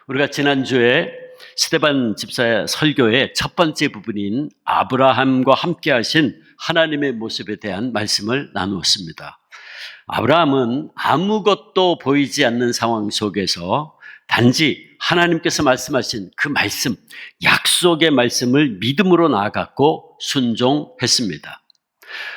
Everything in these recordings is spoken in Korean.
우리가 지난주에 스데반 집사의 설교의 첫 번째 부분인 아브라함과 함께 하신 하나님의 모습에 대한 말씀을 나누었습니다. 아브라함은 아무것도 보이지 않는 상황 속에서 단지 하나님께서 말씀하신 그 말씀, 약속의 말씀을 믿음으로 나아갔고 순종했습니다.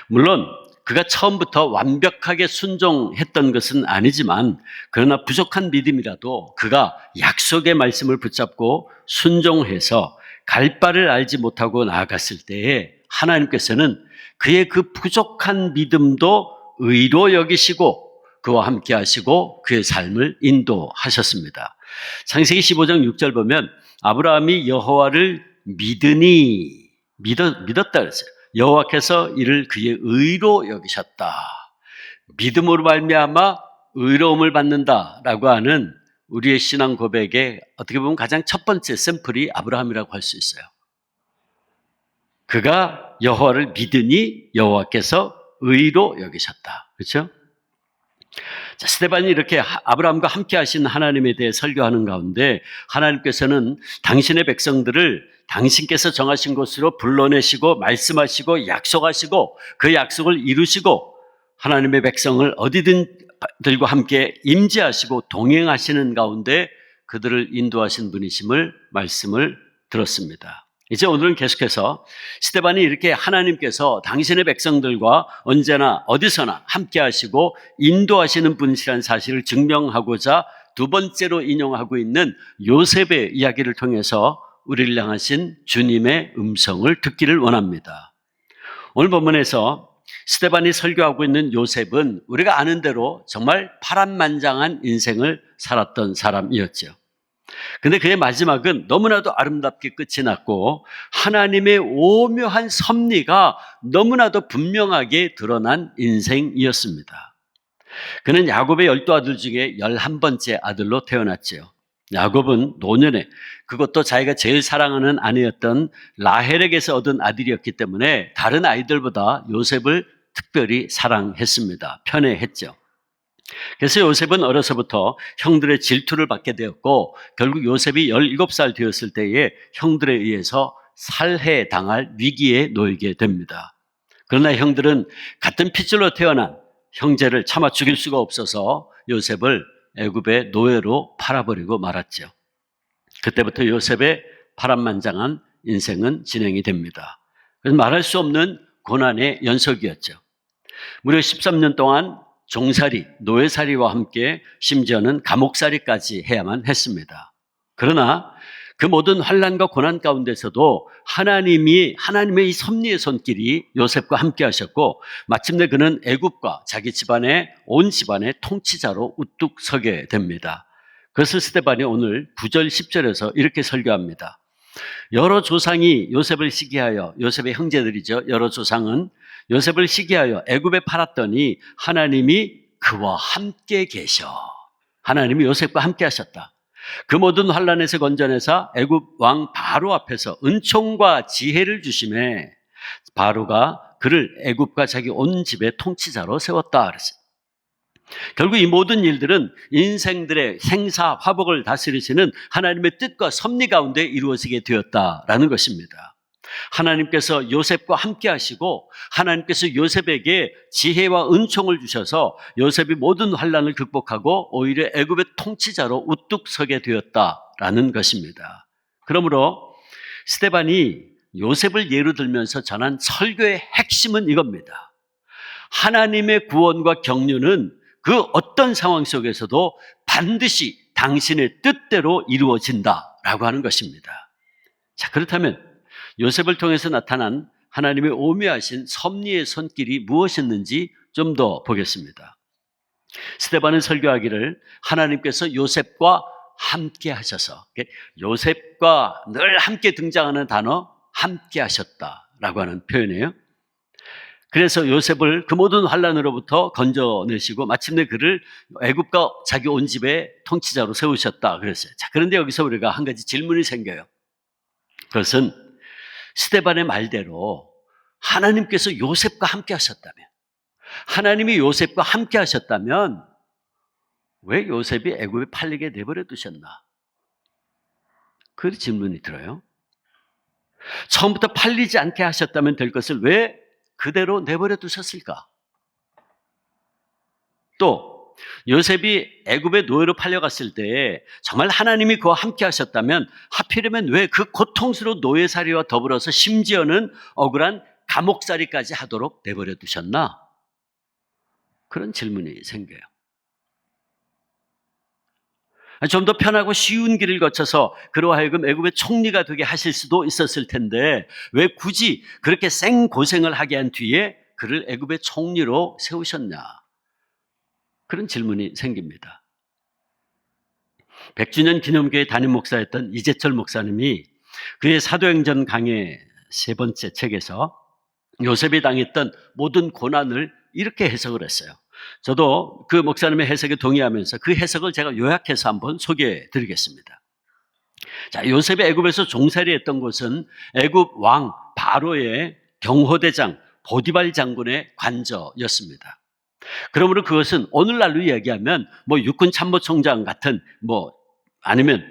물론 그가 처음부터 완벽하게 순종했던 것은 아니지만 그러나 부족한 믿음이라도 그가 약속의 말씀을 붙잡고 순종해서 갈 바를 알지 못하고 나아갔을 때에 하나님께서는 그의 그 부족한 믿음도 의로 여기시고 그와 함께 하시고 그의 삶을 인도하셨습니다. 창세기 15장 6절 보면 아브라함이 여호와를 믿었다 그랬어요. 여호와께서 이를 그의 의로 여기셨다. 믿음으로 말미암아 의로움을 받는다라고 하는 우리의 신앙 고백의 어떻게 보면 가장 첫 번째 샘플이 아브라함이라고 할 수 있어요. 그가 여호와를 믿으니 여호와께서 의로 여기셨다. 그렇죠? 자, 스데반이 이렇게 아브라함과 함께 하신 하나님에 대해 설교하는 가운데 하나님께서는 당신의 백성들을 당신께서 정하신 곳으로 불러내시고 말씀하시고 약속하시고 그 약속을 이루시고 하나님의 백성을 어디든 들과 함께 임재하시고 동행하시는 가운데 그들을 인도하신 분이심을 말씀을 들었습니다. 이제 오늘은 계속해서 스데반이 이렇게 하나님께서 당신의 백성들과 언제나 어디서나 함께 하시고 인도하시는 분이라는 사실을 증명하고자 두 번째로 인용하고 있는 요셉의 이야기를 통해서 우리를 향하신 주님의 음성을 듣기를 원합니다. 오늘 본문에서 스데반이 설교하고 있는 요셉은 우리가 아는 대로 정말 파란만장한 인생을 살았던 사람이었죠. 근데 그의 마지막은 너무나도 아름답게 끝이 났고 하나님의 오묘한 섭리가 너무나도 분명하게 드러난 인생이었습니다. 그는 야곱의 12아들 중에 11번째 아들로 태어났죠. 야곱은 노년에 그것도 자기가 제일 사랑하는 아내였던 라헬에게서 얻은 아들이었기 때문에 다른 아이들보다 요셉을 특별히 사랑했습니다. 편애했죠. 그래서 요셉은 어려서부터 형들의 질투를 받게 되었고 결국 요셉이 17살 되었을 때에 형들에 의해서 살해당할 위기에 놓이게 됩니다. 그러나 형들은 같은 핏줄로 태어난 형제를 차마 죽일 수가 없어서 요셉을 애굽의 노예로 팔아버리고 말았죠. 그때부터 요셉의 파란만장한 인생은 진행이 됩니다. 그래서 말할 수 없는 고난의 연속이었죠. 무려 13년 동안 종살이, 노예살이와 함께 심지어는 감옥살이까지 해야만 했습니다. 그러나 그 모든 환난과 고난 가운데서도 하나님의 이 섭리의 손길이 요셉과 함께 하셨고 마침내 그는 애굽과 자기 집안의 온 집안의 통치자로 우뚝 서게 됩니다. 그것을 스데반이 오늘 9절 10절에서 이렇게 설교합니다. 여러 조상이 요셉을 시기하여, 요셉의 형제들이죠. 여러 조상은 요셉을 시기하여 애굽에 팔았더니 하나님이 그와 함께 계셔. 하나님이 요셉과 함께 하셨다. 그 모든 환난에서 건져내사 애굽 왕 바로 앞에서 은총과 지혜를 주심에 바로가 그를 애굽과 자기 온 집의 통치자로 세웠다 그랬어요. 결국 이 모든 일들은 인생들의 생사 화복을 다스리시는 하나님의 뜻과 섭리 가운데 이루어지게 되었다라는 것입니다. 하나님께서 요셉과 함께 하시고 하나님께서 요셉에게 지혜와 은총을 주셔서 요셉이 모든 환난을 극복하고 오히려 애굽의 통치자로 우뚝 서게 되었다라는 것입니다. 그러므로 스데반이 요셉을 예로 들면서 전한 설교의 핵심은 이겁니다. 하나님의 구원과 경륜은 그 어떤 상황 속에서도 반드시 당신의 뜻대로 이루어진다라고 하는 것입니다. 자, 그렇다면 요셉을 통해서 나타난 하나님의 오묘하신 섭리의 손길이 무엇이었는지 좀 더 보겠습니다. 스데반은 설교하기를 하나님께서 요셉과 함께 하셔서, 요셉과 늘 함께 등장하는 단어 함께 하셨다라고 하는 표현이에요. 그래서 요셉을 그 모든 환난으로부터 건져내시고 마침내 그를 애굽과 자기 온 집의 통치자로 세우셨다 그랬어요. 자, 그런데 여기서 우리가 한 가지 질문이 생겨요. 그것은 스데반의 말대로 하나님께서 요셉과 함께 하셨다면, 하나님이 요셉과 함께 하셨다면 왜 요셉이 애굽에 팔리게 내버려 두셨나? 그 질문이 들어요. 처음부터 팔리지 않게 하셨다면 될 것을 왜 그대로 내버려 두셨을까? 또 요셉이 애굽의 노예로 팔려갔을 때 정말 하나님이 그와 함께 하셨다면 하필이면 왜 그 고통스러운 노예살이와 더불어서 심지어는 억울한 감옥살이까지 하도록 내버려 두셨나? 그런 질문이 생겨요. 좀 더 편하고 쉬운 길을 거쳐서 그로 하여금 애굽의 총리가 되게 하실 수도 있었을 텐데 왜 굳이 그렇게 생고생을 하게 한 뒤에 그를 애굽의 총리로 세우셨냐? 그런 질문이 생깁니다. 100주년 기념교회 담임 목사였던 이재철 목사님이 그의 사도행전 강의 3번째 책에서 요셉이 당했던 모든 고난을 이렇게 해석을 했어요. 저도 그 목사님의 해석에 동의하면서 그 해석을 제가 요약해서 한번 소개해 드리겠습니다. 자, 요셉이 애굽에서 종살이 했던 곳은 애굽 왕 바로의 경호대장 보디발 장군의 관저였습니다. 그러므로 그것은 오늘날로 이야기하면 육군 참모총장 같은 아니면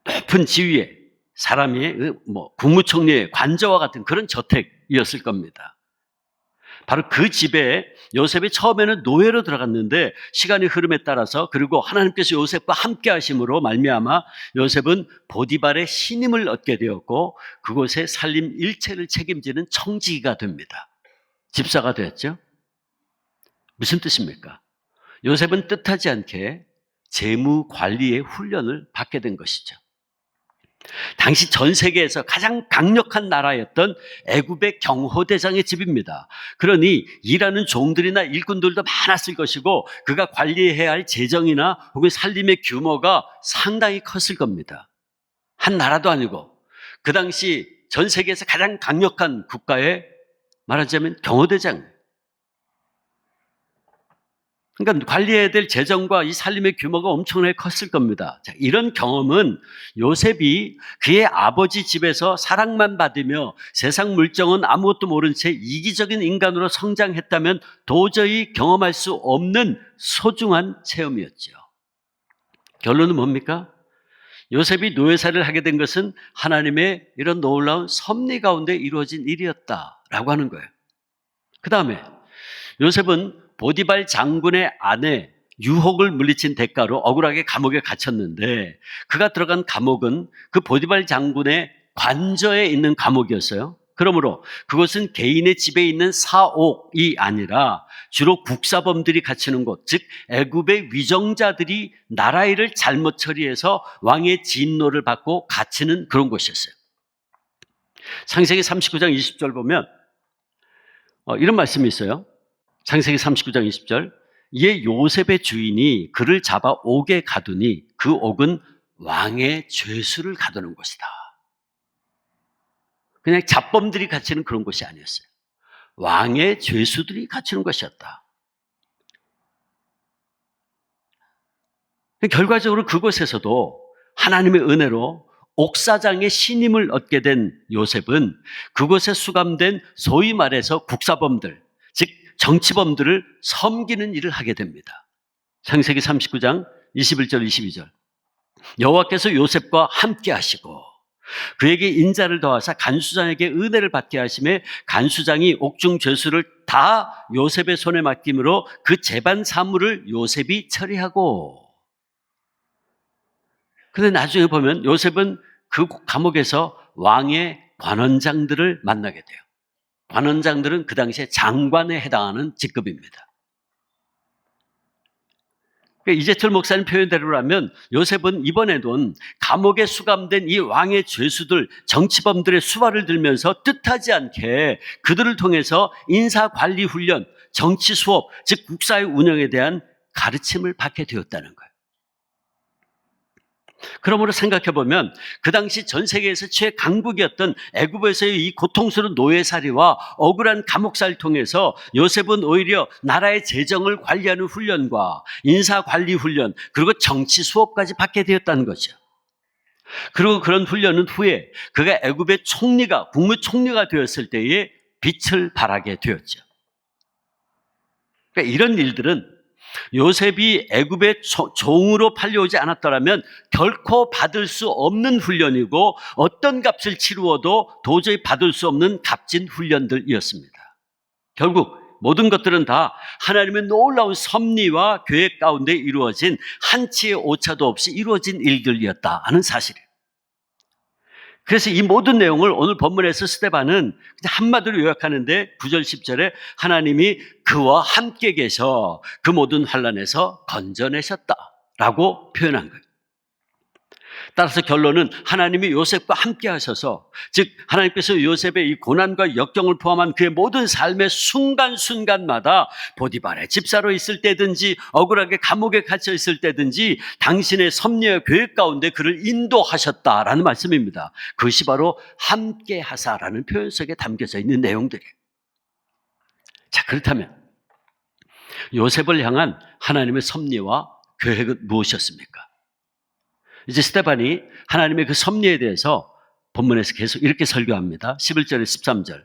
높은 지위의 사람이 국무총리의 관저와 같은 그런 저택이었을 겁니다. 바로 그 집에 요셉이 처음에는 노예로 들어갔는데 시간의 흐름에 따라서 그리고 하나님께서 요셉과 함께 하심으로 말미암아 요셉은 보디발의 신임을 얻게 되었고 그곳의 살림 일체를 책임지는 청지기가 됩니다. 집사가 되었죠. 무슨 뜻입니까? 요셉은 뜻하지 않게 재무 관리의 훈련을 받게 된 것이죠. 당시 전 세계에서 가장 강력한 나라였던 애굽의 경호대장의 집입니다. 그러니 일하는 종들이나 일꾼들도 많았을 것이고 그가 관리해야 할 재정이나 혹은 살림의 규모가 상당히 컸을 겁니다. 한 나라도 아니고 그 당시 전 세계에서 가장 강력한 국가의 말하자면 경호대장. 그러니까 관리해야 될 재정과 이 살림의 규모가 엄청나게 컸을 겁니다. 자, 이런 경험은 요셉이 그의 아버지 집에서 사랑만 받으며 세상 물정은 아무것도 모른 채 이기적인 인간으로 성장했다면 도저히 경험할 수 없는 소중한 체험이었죠. 결론은 뭡니까? 요셉이 노예살이를 하게 된 것은 하나님의 이런 놀라운 섭리 가운데 이루어진 일이었다라고 하는 거예요. 그 다음에 요셉은 보디발 장군의 아내 유혹을 물리친 대가로 억울하게 감옥에 갇혔는데 그가 들어간 감옥은 그 보디발 장군의 관저에 있는 감옥이었어요. 그러므로 그것은 개인의 집에 있는 사옥이 아니라 주로 국사범들이 갇히는 곳, 즉 애굽의 위정자들이 나라 일을 잘못 처리해서 왕의 진노를 받고 갇히는 그런 곳이었어요. 창세기 39장 20절 보면 이런 말씀이 있어요. 창세기 39장 20절 이에 요셉의 주인이 그를 잡아 옥에 가두니 그 옥은 왕의 죄수를 가두는 곳이다. 그냥 잡범들이 갇히는 그런 곳이 아니었어요. 왕의 죄수들이 갇히는 것이었다. 결과적으로 그곳에서도 하나님의 은혜로 옥사장의 신임을 얻게 된 요셉은 그곳에 수감된 소위 말해서 국사범들, 즉 정치범들을 섬기는 일을 하게 됩니다. 창세기 39장 21절 22절 여호와께서 요셉과 함께 하시고 그에게 인자를 더하사 간수장에게 은혜를 받게 하심에 간수장이 옥중 죄수를 다 요셉의 손에 맡김으로 그 재반 사물을 요셉이 처리하고 근데 나중에 보면 요셉은 그 감옥에서 왕의 관원장들을 만나게 돼요. 관원장들은 그 당시에 장관에 해당하는 직급입니다. 이재철 목사님 표현대로라면 요셉은 이번에도 감옥에 수감된 이 왕의 죄수들, 정치범들의 수발을 들면서 뜻하지 않게 그들을 통해서 인사관리 훈련, 정치 수업, 즉 국사의 운영에 대한 가르침을 받게 되었다는 거예요. 그러므로 생각해보면 그 당시 전 세계에서 최강국이었던 애굽에서의 이 고통스러운 노예살이와 억울한 감옥살이를 통해서 요셉은 오히려 나라의 재정을 관리하는 훈련과 인사관리 훈련 그리고 정치 수업까지 받게 되었다는 거죠. 그리고 그런 훈련은 후에 그가 애굽의 총리가 국무총리가 되었을 때에 빛을 발하게 되었죠. 그러니까 이런 일들은 요셉이 애굽의 종으로 팔려오지 않았더라면 결코 받을 수 없는 훈련이고 어떤 값을 치루어도 도저히 받을 수 없는 값진 훈련들이었습니다. 결국 모든 것들은 다 하나님의 놀라운 섭리와 계획 가운데 이루어진 한치의 오차도 없이 이루어진 일들이었다 하는 사실이에요. 그래서 이 모든 내용을 오늘 본문에서 스데반은 그냥 한마디로 요약하는데 9절 10절에 하나님이 그와 함께 계셔 그 모든 환난에서 건져내셨다라고 표현한 거예요. 따라서 결론은 하나님이 요셉과 함께 하셔서, 즉 하나님께서 요셉의 이 고난과 역경을 포함한 그의 모든 삶의 순간순간마다 보디발의 집사로 있을 때든지 억울하게 감옥에 갇혀 있을 때든지 당신의 섭리와 계획 가운데 그를 인도하셨다라는 말씀입니다. 그것이 바로 함께 하사라는 표현 속에 담겨져 있는 내용들이에요. 자, 그렇다면 요셉을 향한 하나님의 섭리와 계획은 무엇이었습니까? 이제 스데반이 하나님의 그 섭리에 대해서 본문에서 계속 이렇게 설교합니다. 11절에 13절.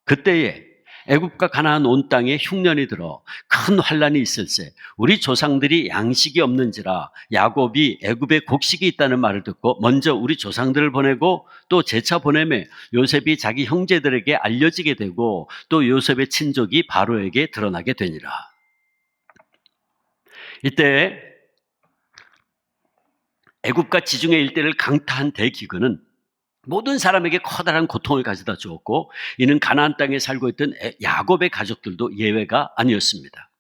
그때에 애굽과 가나안 온 땅에 흉년이 들어 큰 환란이 있을세 우리 조상들이 양식이 없는지라 야곱이 애굽에 곡식이 있다는 말을 듣고 먼저 우리 조상들을 보내고 또 재차 보내매 요셉이 자기 형제들에게 알려지게 되고 또 요셉의 친족이 바로에게 드러나게 되니라. 이때 애굽과 지중해 일대를 강타한 대기근은 모든 사람에게 커다란 고통을 가져다 주었고 이는 가나안 땅에 살고 있던 야곱의 가족들도 예외가 아니었습니다.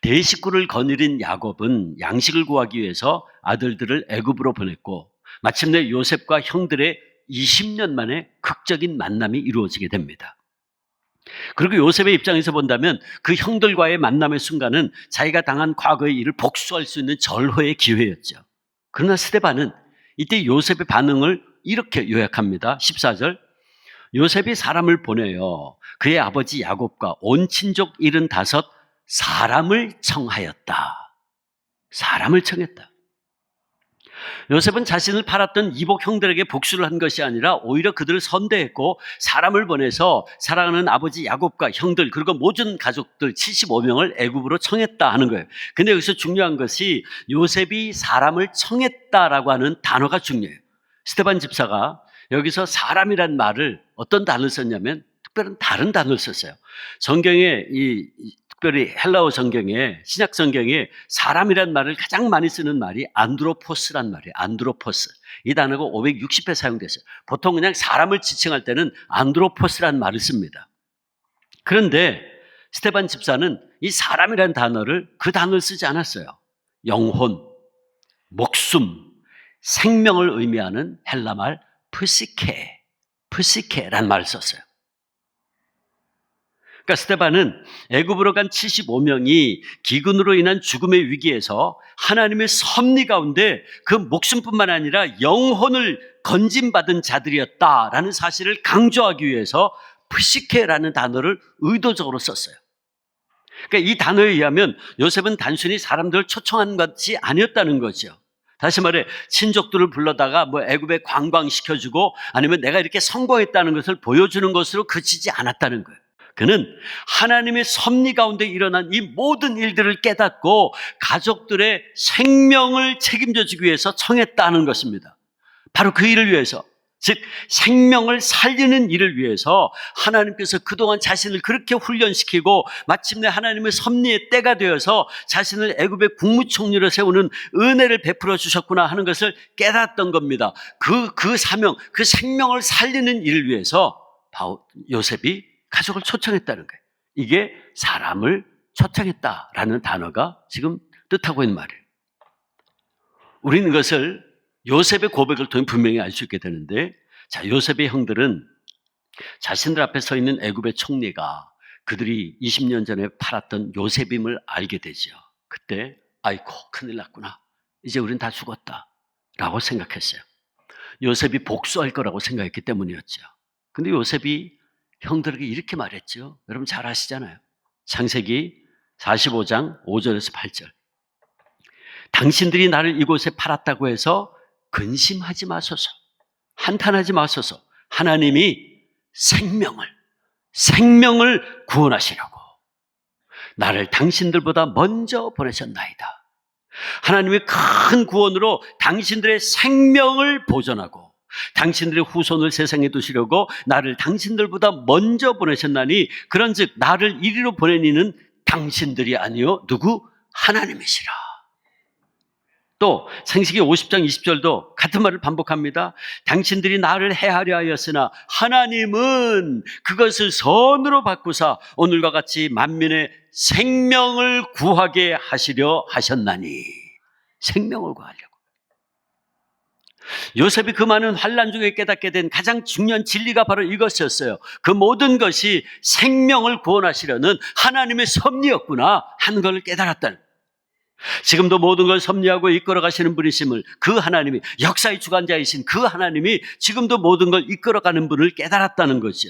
대식구를 거느린 야곱은 양식을 구하기 위해서 아들들을 애굽으로 보냈고 마침내 요셉과 형들의 20년 만에 극적인 만남이 이루어지게 됩니다. 그리고 요셉의 입장에서 본다면 그 형들과의 만남의 순간은 자기가 당한 과거의 일을 복수할 수 있는 절호의 기회였죠. 그러나 스데반은 이때 요셉의 반응을 이렇게 요약합니다. 14절. 요셉이 사람을 보내어 그의 아버지 야곱과 온 친족 75 사람을 청하였다. 사람을 청했다. 요셉은 자신을 팔았던 이복 형들에게 복수를 한 것이 아니라 오히려 그들을 선대했고 사람을 보내서 사랑하는 아버지 야곱과 형들 그리고 모든 가족들 75명을 애굽으로 청했다 하는 거예요. 근데 여기서 중요한 것이 요셉이 사람을 청했다라고 하는 단어가 중요해요. 스데반 집사가 여기서 사람이란 말을 어떤 단어를 썼냐면 특별한 다른 단어를 썼어요. 성경에 특별히 헬라어 성경에 신약 성경에 사람이란 말을 가장 많이 쓰는 말이 안드로포스란 말이에요. 안드로포스. 이 단어가 560회 사용됐어요. 보통 그냥 사람을 지칭할 때는 안드로포스란 말을 씁니다. 그런데 스데반 집사는 이 사람이란 단어를 그 단어를 쓰지 않았어요. 영혼, 목숨, 생명을 의미하는 헬라말 프시케란 말을 썼어요. 그러니까 스데반은 애굽으로 간 75명이 기근으로 인한 죽음의 위기에서 하나님의 섭리 가운데 그 목숨뿐만 아니라 영혼을 건짐받은 자들이었다라는 사실을 강조하기 위해서 프시케라는 단어를 의도적으로 썼어요. 그러니까 이 단어에 의하면 요셉은 단순히 사람들을 초청한 것이 아니었다는 거죠. 다시 말해 친족들을 불러다가 애굽에 관광시켜주고 아니면 내가 이렇게 성공했다는 것을 보여주는 것으로 그치지 않았다는 거예요. 그는 하나님의 섭리 가운데 일어난 이 모든 일들을 깨닫고 가족들의 생명을 책임져 주기 위해서 청했다는 것입니다. 바로 그 일을 위해서, 즉 생명을 살리는 일을 위해서 하나님께서 그동안 자신을 그렇게 훈련시키고 마침내 하나님의 섭리의 때가 되어서 자신을 애굽의 국무총리로 세우는 은혜를 베풀어 주셨구나 하는 것을 깨닫던 겁니다. 그 사명, 그 생명을 살리는 일을 위해서 요셉이 가족을 초청했다는 거예요. 이게 사람을 초청했다라는 단어가 지금 뜻하고 있는 말이에요. 우리는 이것을 요셉의 고백을 통해 분명히 알 수 있게 되는데, 자, 요셉의 형들은 자신들 앞에 서 있는 애굽의 총리가 그들이 20년 전에 팔았던 요셉임을 알게 되죠. 그때 아이고 큰일 났구나. 이제 우린 다 죽었다 라고 생각했어요. 요셉이 복수할 거라고 생각했기 때문이었죠. 근데 요셉이 형들에게 이렇게 말했죠. 여러분 잘 아시잖아요. 창세기 45장 5절에서 8절. 당신들이 나를 이곳에 팔았다고 해서 근심하지 마소서. 한탄하지 마소서. 하나님이 생명을 구원하시려고. 나를 당신들보다 먼저 보내셨나이다. 하나님의 큰 구원으로 당신들의 생명을 보존하고 당신들의 후손을 세상에 두시려고 나를 당신들보다 먼저 보내셨나니 그런즉 나를 이리로 보낸 이는 당신들이 아니요 누구? 하나님이시라. 또 창세기 50장 20절도 같은 말을 반복합니다. 당신들이 나를 해하려 하였으나 하나님은 그것을 선으로 바꾸사 오늘과 같이 만민의 생명을 구하게 하시려 하셨나니. 생명을 구하려고. 요셉이 그 많은 환난 중에 깨닫게 된 가장 중요한 진리가 바로 이것이었어요. 그 모든 것이 생명을 구원하시려는 하나님의 섭리였구나 하는 걸 깨달았다는. 지금도 모든 걸 섭리하고 이끌어 가시는 분이심을, 그 하나님이, 역사의 주관자이신 그 하나님이 지금도 모든 걸 이끌어가는 분을 깨달았다는 거죠.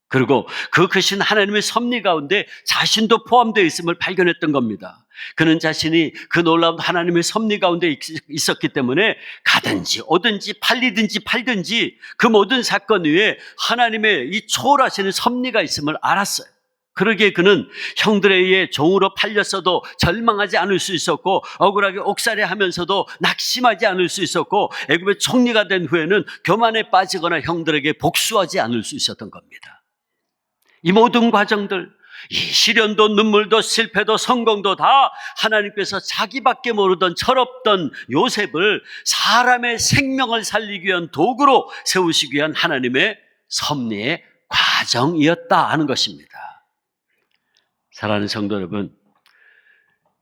그리고 그 크신 하나님의 섭리 가운데 자신도 포함되어 있음을 발견했던 겁니다. 그는 자신이 그 놀라운 하나님의 섭리 가운데 있었기 때문에 가든지 오든지 팔리든지 팔든지 그 모든 사건 위에 하나님의 이 초월하시는 섭리가 있음을 알았어요. 그러기에 그는 형들에 의해 종으로 팔렸어도 절망하지 않을 수 있었고, 억울하게 옥살이하면서도 낙심하지 않을 수 있었고, 애굽의 총리가 된 후에는 교만에 빠지거나 형들에게 복수하지 않을 수 있었던 겁니다. 이 모든 과정들, 이 시련도 눈물도 실패도 성공도 다 하나님께서 자기밖에 모르던 철없던 요셉을 사람의 생명을 살리기 위한 도구로 세우시기 위한 하나님의 섭리의 과정이었다 하는 것입니다. 사랑하는 성도 여러분,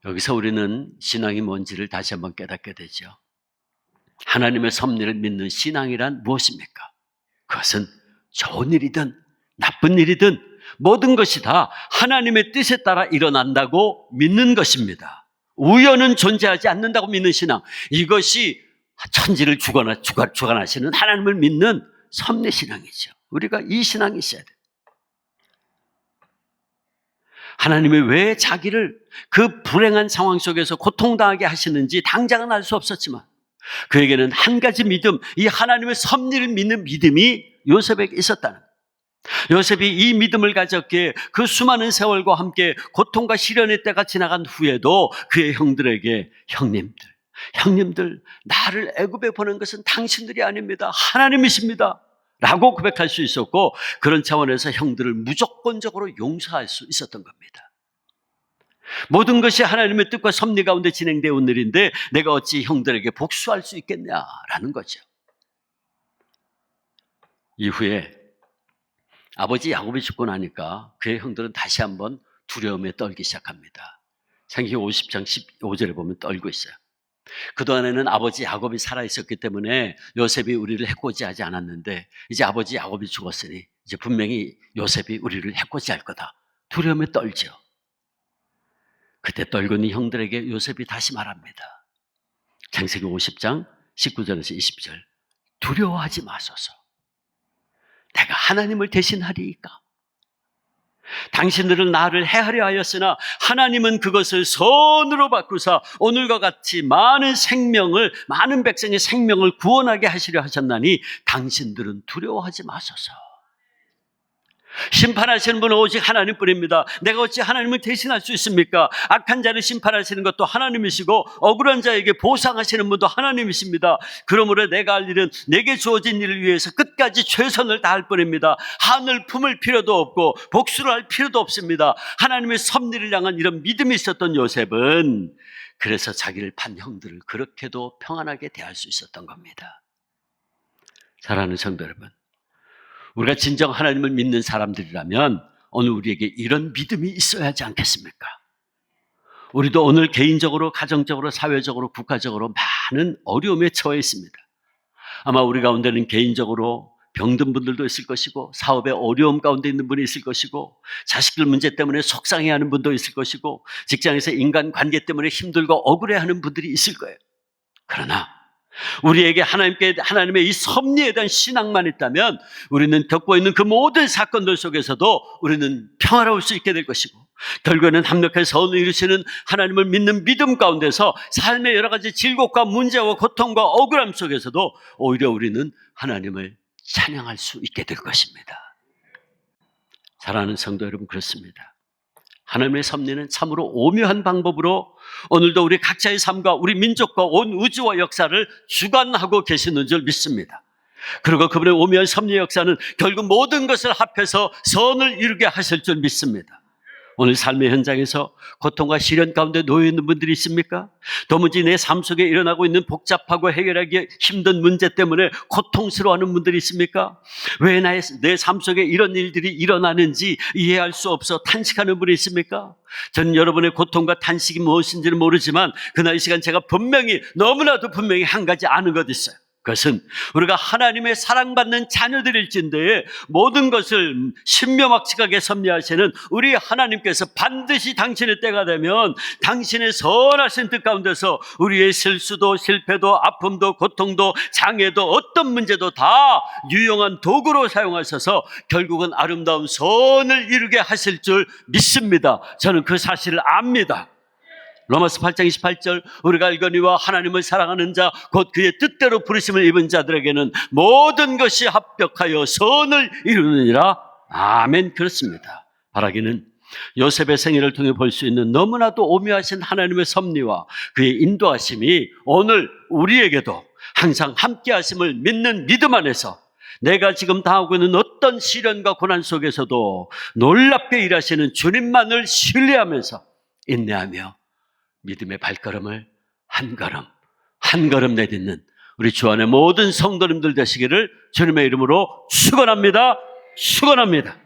여기서 우리는 신앙이 뭔지를 다시 한번 깨닫게 되죠. 하나님의 섭리를 믿는 신앙이란 무엇입니까? 그것은 좋은 일이든 나쁜 일이든 모든 것이 다 하나님의 뜻에 따라 일어난다고 믿는 것입니다. 우연은 존재하지 않는다고 믿는 신앙, 이것이 천지를 주관하시는 하나님을 믿는 섭리 신앙이죠. 우리가 이 신앙이 있어야 돼요. 하나님이 왜 자기를 그 불행한 상황 속에서 고통당하게 하시는지 당장은 알 수 없었지만 그에게는 한 가지 믿음, 이 하나님의 섭리를 믿는 믿음이 요셉에게 있었다는 거예요. 요셉이 이 믿음을 가졌기에 그 수많은 세월과 함께 고통과 시련의 때가 지나간 후에도 그의 형들에게 형님들 나를 애굽에 보낸 것은 당신들이 아닙니다. 하나님이십니다. 라고 고백할 수 있었고, 그런 차원에서 형들을 무조건적으로 용서할 수 있었던 겁니다. 모든 것이 하나님의 뜻과 섭리 가운데 진행되어 온 일인데 내가 어찌 형들에게 복수할 수 있겠냐라는 거죠. 이후에 아버지 야곱이 죽고 나니까 그의 형들은 다시 한번 두려움에 떨기 시작합니다. 창세기 50장 15절에 보면 떨고 있어요. 그동안에는 아버지 야곱이 살아있었기 때문에 요셉이 우리를 해코지하지 않았는데 이제 아버지 야곱이 죽었으니 이제 분명히 요셉이 우리를 해코지할 거다. 두려움에 떨죠. 그때 떨고 있는 형들에게 요셉이 다시 말합니다. 창세기 50장 19절에서 20절. 두려워하지 마소서. 내가 하나님을 대신하리이까. 당신들은 나를 해하려 하였으나 하나님은 그것을 선으로 바꾸사 오늘과 같이 많은 백성의 생명을 구원하게 하시려 하셨나니 당신들은 두려워하지 마소서. 심판하시는 분은 오직 하나님뿐입니다. 내가 어찌 하나님을 대신할 수 있습니까? 악한 자를 심판하시는 것도 하나님이시고 억울한 자에게 보상하시는 분도 하나님이십니다. 그러므로 내가 할 일은 내게 주어진 일을 위해서 끝까지 최선을 다할 뿐입니다. 한을 품을 필요도 없고 복수를 할 필요도 없습니다. 하나님의 섭리를 향한 이런 믿음이 있었던 요셉은 그래서 자기를 판 형들을 그렇게도 평안하게 대할 수 있었던 겁니다. 사랑하는 성도 여러분, 우리가 진정 하나님을 믿는 사람들이라면 오늘 우리에게 이런 믿음이 있어야 하지 않겠습니까? 우리도 오늘 개인적으로, 가정적으로, 사회적으로, 국가적으로 많은 어려움에 처해 있습니다. 아마 우리 가운데는 개인적으로 병든 분들도 있을 것이고, 사업에 어려움 가운데 있는 분이 있을 것이고, 자식들 문제 때문에 속상해하는 분도 있을 것이고, 직장에서 인간관계 때문에 힘들고 억울해하는 분들이 있을 거예요. 그러나 우리에게 하나님의 이 섭리에 대한 신앙만 있다면 우리는 겪고 있는 그 모든 사건들 속에서도 우리는 평화로울 수 있게 될 것이고, 결국에는 합력해 선을 이루시는 하나님을 믿는 믿음 가운데서 삶의 여러 가지 질곡과 문제와 고통과 억울함 속에서도 오히려 우리는 하나님을 찬양할 수 있게 될 것입니다. 사랑하는 성도 여러분, 그렇습니다. 하나님의 섭리는 참으로 오묘한 방법으로 오늘도 우리 각자의 삶과 우리 민족과 온 우주와 역사를 주관하고 계시는 줄 믿습니다. 그리고 그분의 오묘한 섭리 역사는 결국 모든 것을 합해서 선을 이루게 하실 줄 믿습니다. 오늘 삶의 현장에서 고통과 시련 가운데 놓여 있는 분들이 있습니까? 도무지 내 삶 속에 일어나고 있는 복잡하고 해결하기 힘든 문제 때문에 고통스러워하는 분들이 있습니까? 왜 내 삶 속에 이런 일들이 일어나는지 이해할 수 없어 탄식하는 분이 있습니까? 저는 여러분의 고통과 탄식이 무엇인지는 모르지만 그날 이 시간 제가 너무나도 분명히 한 가지 아는 것 있어요. 그것은 우리가 하나님의 사랑받는 자녀들일진데 모든 것을 신묘막측하게 섭리하시는 우리 하나님께서 반드시 당신의 때가 되면 당신의 선하신 뜻 가운데서 우리의 실수도 실패도 아픔도 고통도 장애도 어떤 문제도 다 유용한 도구로 사용하셔서 결국은 아름다운 선을 이루게 하실 줄 믿습니다. 저는 그 사실을 압니다. 로마서 8장 28절 우리가 알거니와 하나님을 사랑하는 자 곧 그의 뜻대로 부르심을 입은 자들에게는 모든 것이 합격하여 선을 이루느니라. 아멘. 그렇습니다. 바라기는 요셉의 생애를 통해 볼 수 있는 너무나도 오묘하신 하나님의 섭리와 그의 인도하심이 오늘 우리에게도 항상 함께 하심을 믿는 믿음 안에서 내가 지금 당하고 있는 어떤 시련과 고난 속에서도 놀랍게 일하시는 주님만을 신뢰하면서 인내하며 믿음의 발걸음을 한 걸음 내딛는 우리 주 안의 모든 성도님들 되시기를 주님의 이름으로 축원합니다. 축원합니다.